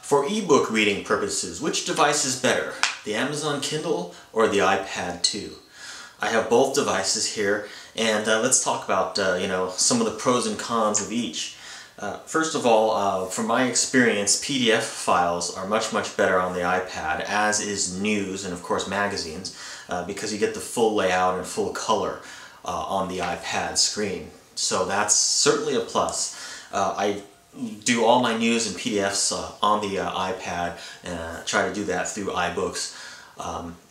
For ebook reading purposes, which device is better, the Amazon Kindle or the iPad 2? I have both devices here, and let's talk about some of the pros and cons of each. First of all, from my experience, PDF files are much better on the iPad, as is news and of course magazines, because you get the full layout and full color on the iPad screen. So that's certainly a plus. I do all my news and PDFs on the iPad, and try to do that through iBooks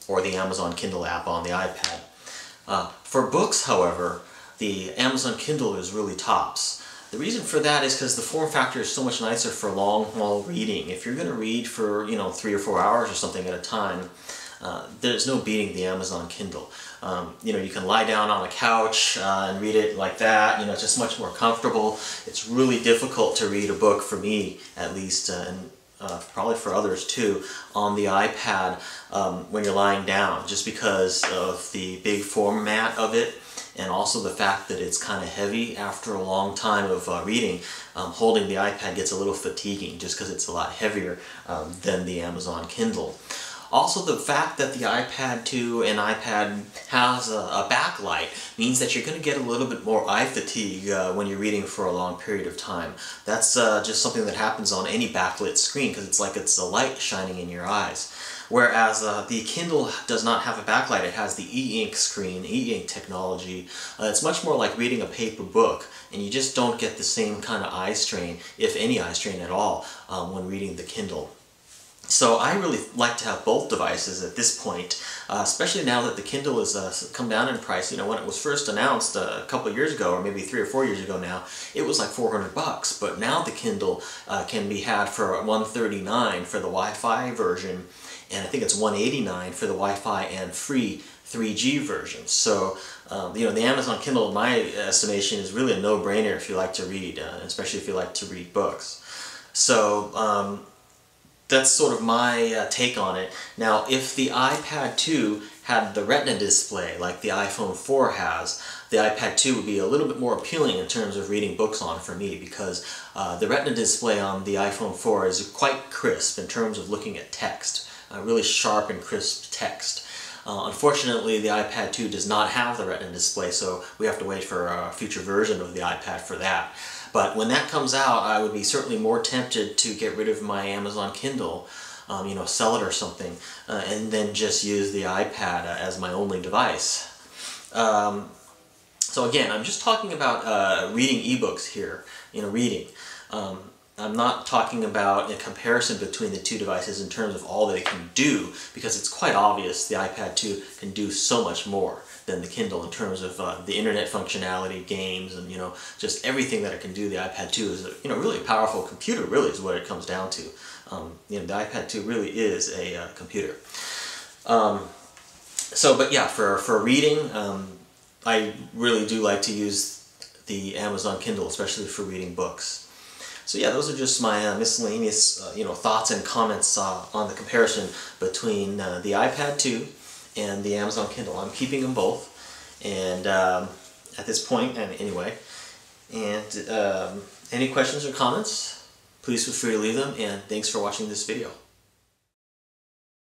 or the Amazon Kindle app on the iPad. For books, however, the Amazon Kindle is really tops. The reason for that is because the form factor is so much nicer for long haul reading. If you're going to read for 3 or 4 hours or something at a time, there's no beating the Amazon Kindle. You can lie down on a couch and read it like that. It's just much more comfortable. It's really difficult to read a book, for me at least, and probably for others too, on the iPad when you're lying down, just because of the big format of it, and also the fact that it's kind of heavy after a long time of reading. Holding the iPad gets a little fatiguing just because it's a lot heavier than the Amazon Kindle. Also, the fact that the iPad 2 and iPad has a backlight means that you're going to get a little bit more eye fatigue when you're reading for a long period of time. That's just something that happens on any backlit screen, because it's like it's a light shining in your eyes. Whereas the Kindle does not have a backlight. It has the e-ink screen, e-ink technology. It's much more like reading a paper book, and you just don't get the same kind of eye strain, if any eye strain at all, when reading the Kindle. So I really like to have both devices at this point, especially now that the Kindle has come down in price. When it was first announced a couple of years ago, or maybe 3 or 4 years ago now, it was like $400. But now the Kindle can be had for $139 for the Wi-Fi version, and I think it's $189 for the Wi-Fi and free 3G version. So the Amazon Kindle, in my estimation, is really a no-brainer if you like to read, especially if you like to read books. So that's sort of my take on it. Now, if the iPad 2 had the Retina display like the iPhone 4 has, the iPad 2 would be a little bit more appealing in terms of reading books on for me, because the Retina display on the iPhone 4 is quite crisp in terms of looking at text, really sharp and crisp text. Unfortunately, the iPad 2 does not have the Retina display, so we have to wait for a future version of the iPad for that. But when that comes out, I would be certainly more tempted to get rid of my Amazon Kindle, sell it or something, and then just use the iPad as my only device. So again, I'm just talking about reading ebooks here, reading. I'm not talking about a comparison between the two devices in terms of all that it can do, because it's quite obvious the iPad 2 can do so much more than the Kindle in terms of the internet functionality, games, and just everything that it can do. The iPad 2 is really a powerful computer, really, is what it comes down to. The iPad 2 really is a computer. But yeah, for reading, I really do like to use the Amazon Kindle, especially for reading books. So yeah, those are just my miscellaneous thoughts and comments on the comparison between the iPad 2 and the Amazon Kindle. I'm keeping them both, and at this point, and anyway. And any questions or comments, please feel free to leave them, and thanks for watching this video.